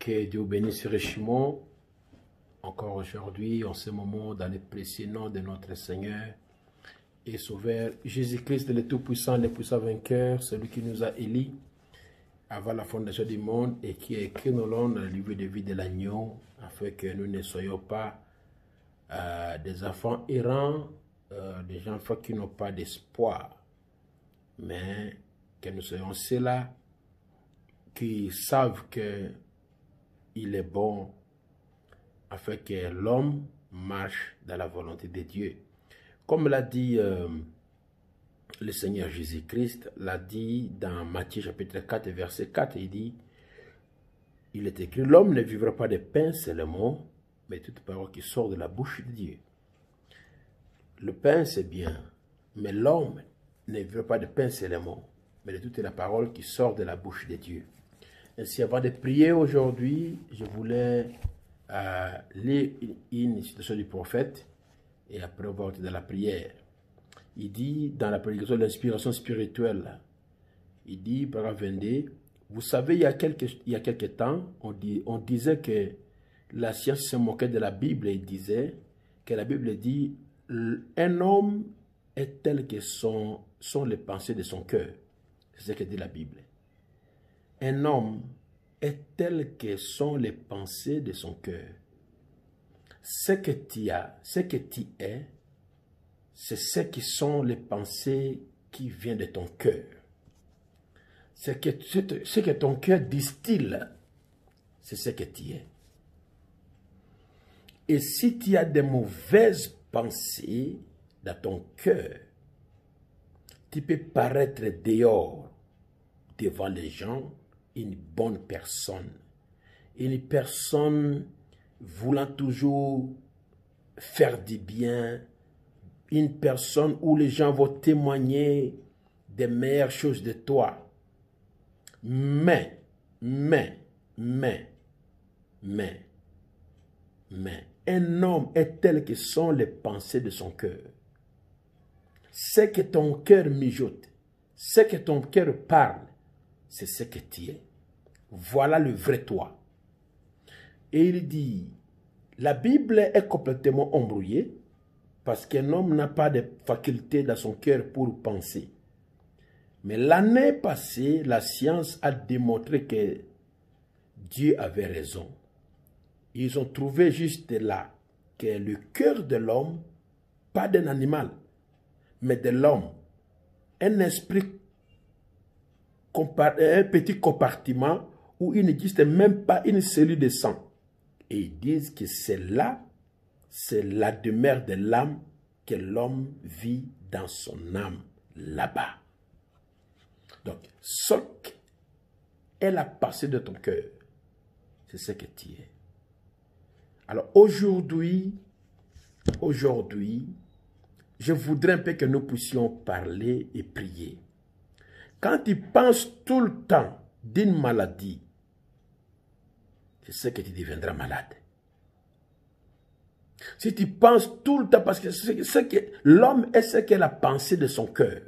Que Dieu bénisse richement encore aujourd'hui, en ce moment, dans le précieux nom de notre Seigneur et Sauveur Jésus-Christ, le Tout-Puissant, le puissant vainqueur, celui qui nous a élis avant la fondation du monde et qui a écrit nos noms dans le livre de vie de l'agneau, afin que nous ne soyons pas des enfants errants, des enfants qui n'ont pas d'espoir, mais que nous soyons ceux-là qui savent que il est bon, afin que l'homme marche dans la volonté de Dieu. Comme l'a dit le Seigneur Jésus-Christ, l'a dit dans Matthieu chapitre 4, verset 4, il dit, il est écrit, l'homme ne vivra pas de pain seulement, mais toute parole qui sort de la bouche de Dieu. Le pain, c'est bien, mais l'homme ne vivra pas de pain seulement, mais de toute la parole qui sort de la bouche de Dieu. Ainsi, avant de prier aujourd'hui, je voulais lire une citation du prophète et après on va entrer dans la prière. Il dit dans la prédication de l'inspiration spirituelle, il dit, paragraphe 22, vous savez, il y a quelques temps, on disait que la science se moquait de la Bible et il disait que la Bible dit, un homme est tel que sont les pensées de son cœur. C'est ce que dit la Bible. Un homme est tel que sont les pensées de son cœur. Ce que tu as, ce que tu es, c'est ce qui sont les pensées qui viennent de ton cœur. Ce que ton cœur distille, c'est ce que tu es. Et si tu as de mauvaises pensées dans ton cœur, tu peux paraître dehors devant les gens une bonne personne. Une personne voulant toujours faire du bien. Une personne où les gens vont témoigner des meilleures choses de toi. Mais, un homme est tel que sont les pensées de son cœur. Ce que ton cœur mijote, ce que ton cœur parle, c'est ce que tu es. Voilà le vrai toi. Et il dit, la Bible est complètement embrouillée parce qu'un homme n'a pas de faculté dans son cœur pour penser. Mais l'année passée, la science a démontré que Dieu avait raison. Ils ont trouvé juste là que le cœur de l'homme, pas d'un animal, mais de l'homme, un esprit, un petit compartiment où il n'existe même pas une cellule de sang. Et ils disent que c'est là, c'est la demeure de l'âme que l'homme vit dans son âme, là-bas. Donc, ce qu'est la pensée de ton cœur, c'est ce que tu es. Alors, aujourd'hui, je voudrais un peu que nous puissions parler et prier. Quand tu penses tout le temps d'une maladie, c'est ce que tu deviendras malade. Si tu penses tout le temps, parce que l'homme est ce qu'est la pensée de son cœur.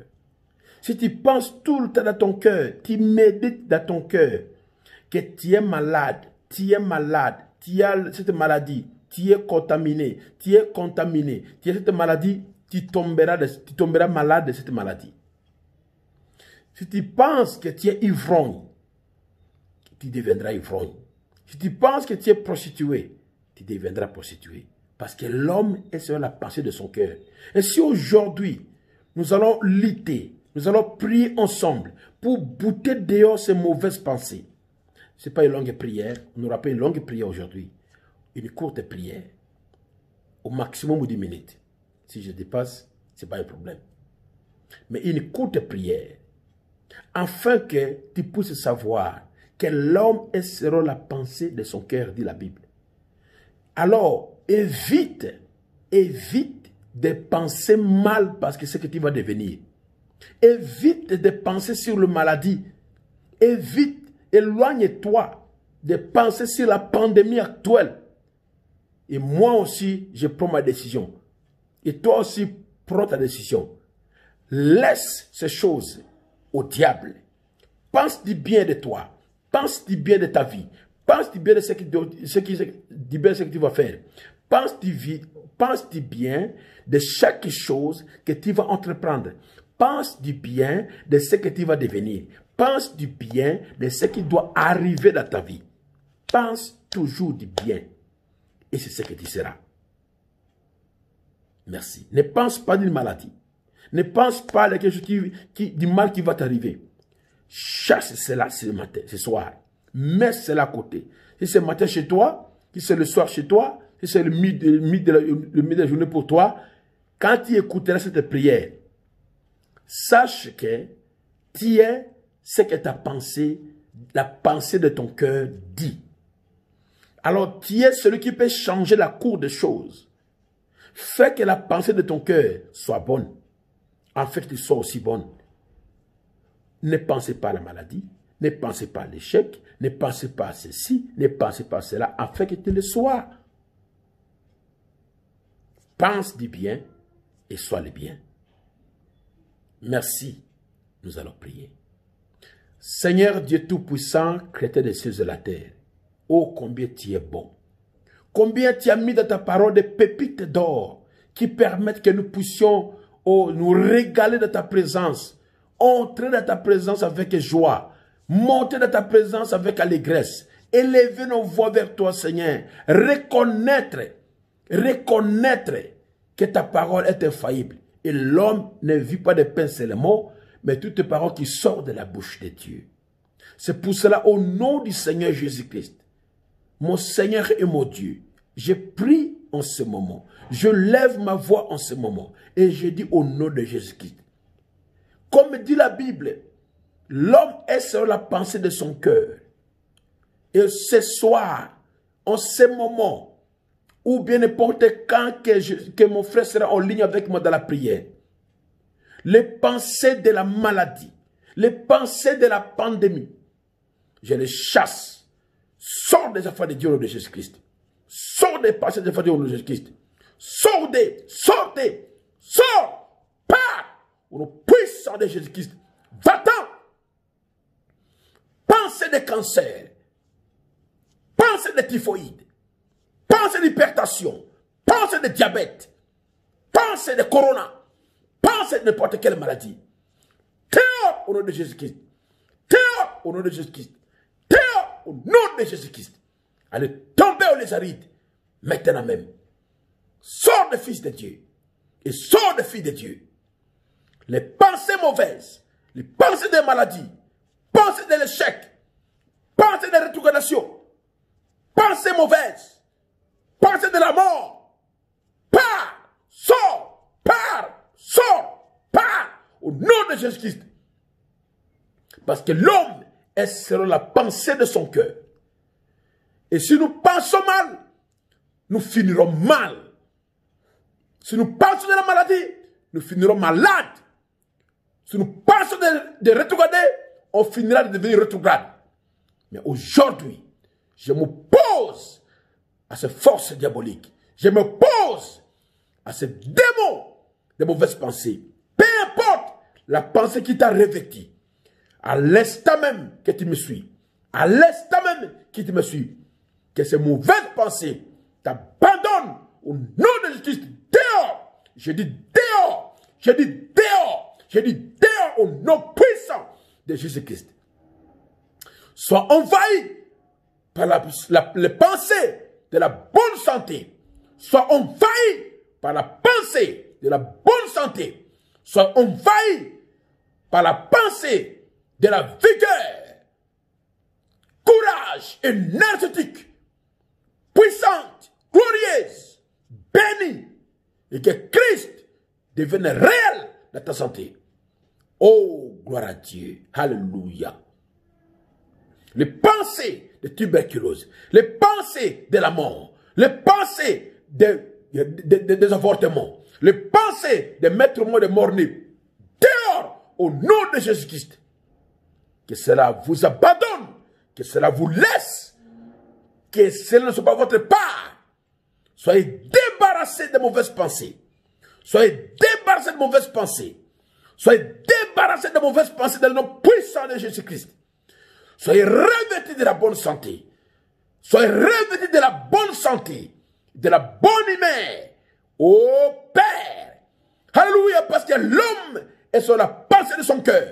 Si tu penses tout le temps dans ton cœur, tu médites dans ton cœur que tu es malade, tu as cette maladie, tu es contaminé, tu as cette maladie, tu tomberas malade de cette maladie. Si tu penses que tu es ivrogne, tu deviendras ivrogne. Si tu penses que tu es prostitué, tu deviendras prostitué. Parce que l'homme est sur la pensée de son cœur. Et si aujourd'hui, nous allons lutter, nous allons prier ensemble pour bouter dehors ces mauvaises pensées. Ce n'est pas une longue prière. On n'aura pas une longue prière aujourd'hui. Une courte prière. Au maximum 10 minutes. Si je dépasse, ce n'est pas un problème. Mais une courte prière. Afin que tu puisses savoir que l'homme est selon la pensée de son cœur, dit la Bible. Alors, évite de penser mal parce que c'est ce que tu vas devenir. Évite de penser sur la maladie. Éloigne-toi de penser sur la pandémie actuelle. Et moi aussi, je prends ma décision. Et toi aussi, prends ta décision. Laisse ces choses au diable. Pense du bien de toi. Pense du bien de ta vie. Pense du bien de ce du bien de ce que tu vas faire. Pense du bien de chaque chose que tu vas entreprendre. Pense du bien de ce que tu vas devenir. Pense du bien de ce qui doit arriver dans ta vie. Pense toujours du bien. Et c'est ce que tu seras. Merci. Ne pense pas d'une maladie. Ne pense pas de quelque chose du mal qui va t'arriver. Chasse cela ce matin, ce soir. Mets cela à côté. Si c'est le matin chez toi, si c'est le soir chez toi, si c'est le milieu de la journée pour toi, quand tu écouteras cette prière, sache que tu es ce que ta pensée, la pensée de ton cœur dit. Alors tu es celui qui peut changer la cour des choses. Fais que la pensée de ton cœur soit bonne. En fait, qu'elle soit aussi bonne. Ne pensez pas à la maladie, ne pensez pas à l'échec, ne pensez pas à ceci, ne pensez pas à cela, afin que tu le sois. Pense du bien et sois le bien. Merci, nous allons prier. Seigneur Dieu Tout-Puissant, Créateur des cieux et de la terre, oh combien tu es bon. Combien tu as mis dans ta parole des pépites d'or qui permettent que nous puissions nous régaler de ta présence, entrer dans ta présence avec joie, monter dans ta présence avec allégresse, élever nos voix vers toi, Seigneur, reconnaître que ta parole est infaillible. Et l'homme ne vit pas de pain seulement, mais toutes les paroles qui sortent de la bouche de Dieu. C'est pour cela, au nom du Seigneur Jésus-Christ, mon Seigneur et mon Dieu, je prie en ce moment. Je lève ma voix en ce moment. Et je dis au nom de Jésus-Christ. Comme dit la Bible, l'homme est sur la pensée de son cœur. Et ce soir, en ce moment, ou bien n'importe quand que mon frère sera en ligne avec moi dans la prière, les pensées de la maladie, les pensées de la pandémie, je les chasse. Sors des affaires de Dieu au nom de Jésus-Christ. Sors des pensées des affaires de Dieu au nom de Jésus-Christ. Sortez, sors, pars au nom puissant de Jésus-Christ. Va-t'en. Pensez de cancer, pensez de typhoïde, pensez d'hypertension, pensez de diabète, pensez de corona, pensez de n'importe quelle maladie. Théo au nom de Jésus-Christ. Théo au nom de Jésus-Christ. Au nom de Jésus-Christ, allez tomber aux lézarides, maintenant même. Sors de fils de Dieu et sors de fils de Dieu. Les pensées mauvaises, les pensées des maladies, pensées de l'échec, pensées de rétrogradation, pensées mauvaises, pensées de la mort, pars, sors, au nom de Jésus-Christ. Parce que l'homme est selon la pensée de son cœur. Et si nous pensons mal, nous finirons mal. Si nous pensons de la maladie, nous finirons malades. Si nous pensons de rétrograder, on finira de devenir rétrograde. Mais aujourd'hui, je m'oppose à ces forces diaboliques. Je m'oppose à ces démons de mauvaises pensées. Peu importe la pensée qui t'a revêtu. À l'instant même que tu me suis, à l'instant même que tu me suis, que ces mauvaises pensées t'abandonnent au nom de Jésus-Christ. Dehors! Je dis dehors! Je dis dehors! Je dis dehors au nom puissant de Jésus-Christ. Sois envahi par les pensées de la bonne santé. Sois envahi par la pensée de la bonne santé. Sois envahi par la pensée de la vigueur, courage énergétique, puissante, glorieuse, bénie, et que Christ devienne réel dans ta santé. Oh, gloire à Dieu. Alléluia. Les pensées de tuberculose, les pensées de la mort, les pensées des avortements, les pensées de mettre mort de mort-né, dehors au nom de Jésus-Christ. Que cela vous abandonne, que cela vous laisse, que cela ne soit pas votre part. Soyez débarrassés de mauvaises pensées. Soyez débarrassés de mauvaises pensées. Soyez débarrassés de mauvaises pensées dans le nom puissant de Jésus-Christ. Soyez revêtus de la bonne santé. Soyez revêtus de la bonne santé, de la bonne humeur. Ô Père, alléluia, parce que l'homme est sur la pensée de son cœur.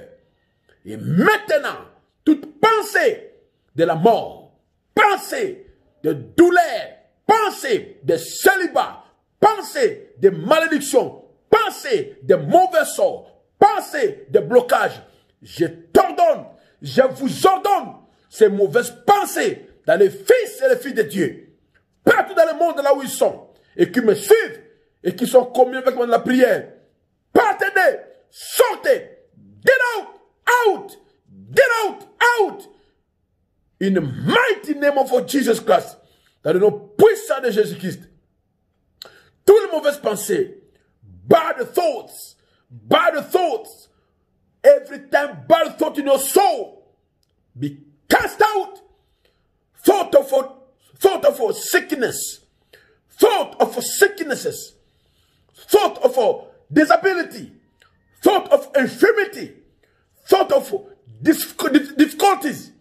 Et maintenant, toute pensée de la mort, pensée de douleur, pensée de célibat, pensée de malédiction, pensée de mauvais sort, pensée de blocage, je t'ordonne, je vous ordonne ces mauvaises pensées dans les fils et les filles de Dieu, partout dans le monde là où ils sont, et qui me suivent, et qui sont communs avec moi dans la prière. Partez, sortez, get out, get out, in the mighty name of Jesus Christ, dans le nom puissant de Jésus-Christ. Toutes les mauvaises pensées, bad thoughts, every time bad thought in your soul, be cast out. Thought of sickness, thought of sicknesses, thought of disability, thought of infirmity, thought of difficulties,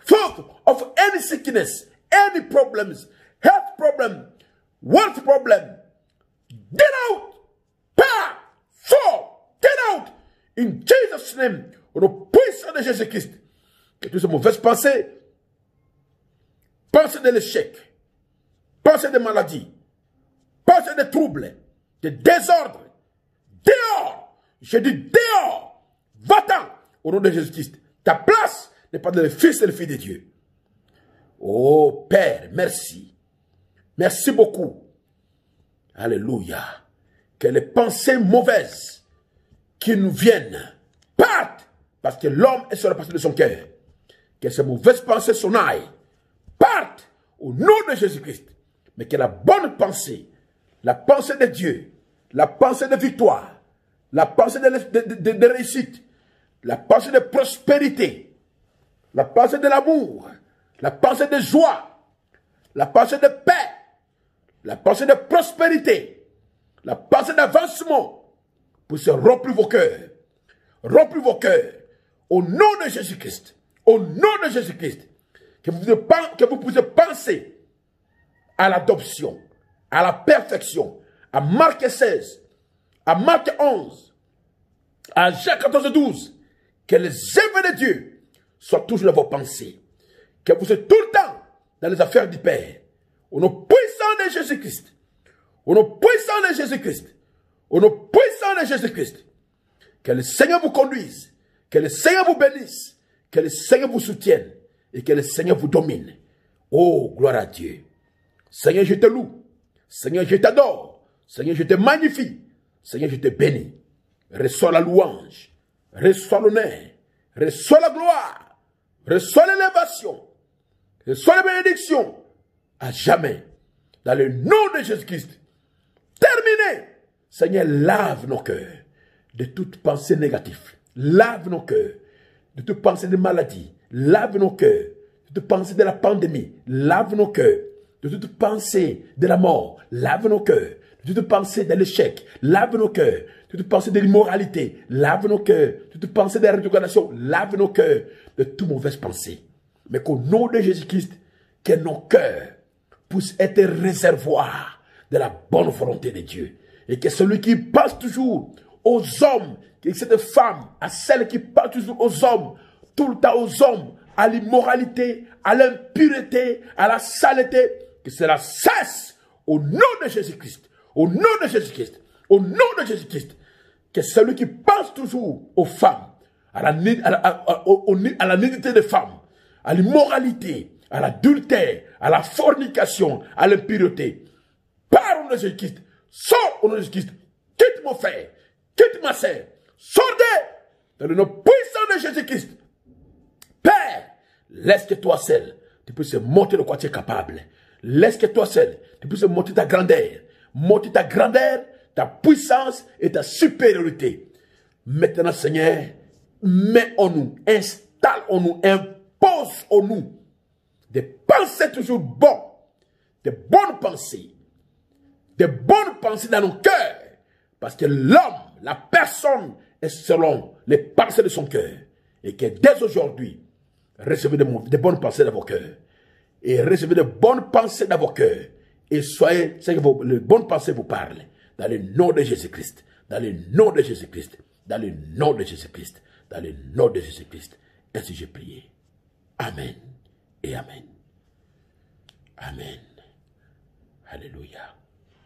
thought of any sickness, any problems, health problem, wealth problem. Get out! Power! Fall! Get out! In Jesus' name, au nom puissant de Jésus-Christ, que toutes ces mauvaises pensées, pensées de l'échec, pensées de maladie, pensées de troubles, de désordre, dehors! Je dis dehors! Va-t'en! Au nom de Jésus-Christ. Ta place n'est pas dans les fils et les filles de Dieu. Oh Père, merci. Merci beaucoup. Alléluia. Que les pensées mauvaises qui nous viennent partent parce que l'homme est sur la pensée de son cœur. Que ces mauvaises pensées s'en aillent, partent au nom de Jésus-Christ. Mais que la bonne pensée, la pensée de Dieu, la pensée de victoire, la pensée de réussite, la pensée de prospérité, la pensée de l'amour, la pensée de joie, la pensée de paix, la pensée de prospérité, la pensée d'avancement, puisse remplir vos cœurs. Remplir vos cœurs. Au nom de Jésus-Christ. Au nom de Jésus-Christ. Que vous puissiez penser à l'adoption, à la perfection, à Marc 16, à Marc 11, à Jacques 14, 12. Que les œuvres de Dieu soient toujours dans vos pensées. Que vous soyez tout le temps dans les affaires du Père. Au nom puissant de Jésus-Christ. Au nom puissant de Jésus-Christ. Au nom puissant de Jésus-Christ. Que le Seigneur vous conduise. Que le Seigneur vous bénisse. Que le Seigneur vous soutienne. Et que le Seigneur vous domine. Oh, gloire à Dieu. Seigneur, je te loue. Seigneur, je t'adore. Seigneur, je te magnifie. Seigneur, je te bénis. Reçois la louange. Reçois l'honneur. Reçois la gloire. Reçois l'élévation. Reçois la bénédiction. À jamais. Dans le nom de Jésus-Christ. Terminé. Seigneur, lave nos cœurs de toute pensée négative. Lave nos cœurs de toute pensée de maladie. Lave nos cœurs de toute pensée de la pandémie. Lave nos cœurs de toute pensée de la mort. Lave nos cœurs de toute pensée de l'échec. Lave nos cœurs de toute pensée de l'immoralité. Lave nos cœurs de toute pensée de la rétrogradation. Lave nos cœurs de toute mauvaise pensée. Mais qu'au nom de Jésus-Christ, que nos cœurs puissent être réservoirs de la bonne volonté de Dieu. Et que celui qui pense toujours aux hommes, que cette femme, à celle qui pense toujours aux hommes, tout le temps aux hommes, à l'immoralité, à l'impureté, à la saleté, que cela cesse au nom de Jésus-Christ. Au nom de Jésus-Christ. Au nom de Jésus-Christ. Que celui qui pense toujours aux femmes, à la nudité des femmes, à l'immoralité, à l'adultère, à la fornication, à l'impureté, par au nom de Jésus-Christ, sors au nom de Jésus-Christ, quitte mon frère, quitte ma sœur, sortez dans le nom puissant de Jésus-Christ. Père, laisse que toi seul, tu puisses monter de quoi tu es capable. Laisse que toi seul, tu puisses monter ta grandeur, ta puissance et ta supériorité. Maintenant, Seigneur, mets en nous, installe en nous, impose en nous des pensées toujours bonnes, des bonnes pensées dans nos cœurs, parce que l'homme, la personne est selon les pensées de son cœur, et que dès aujourd'hui, recevez des bonnes pensées dans vos cœurs, Et recevez de bonnes pensées dans vos cœurs. Et soyez, c'est que les bonnes pensées vous parlent. Dans le nom de Jésus-Christ. Dans le nom de Jésus-Christ. Dans le nom de Jésus-Christ. Dans le nom de Jésus-Christ. Ainsi j'ai prié. Amen et Amen. Amen. Alléluia.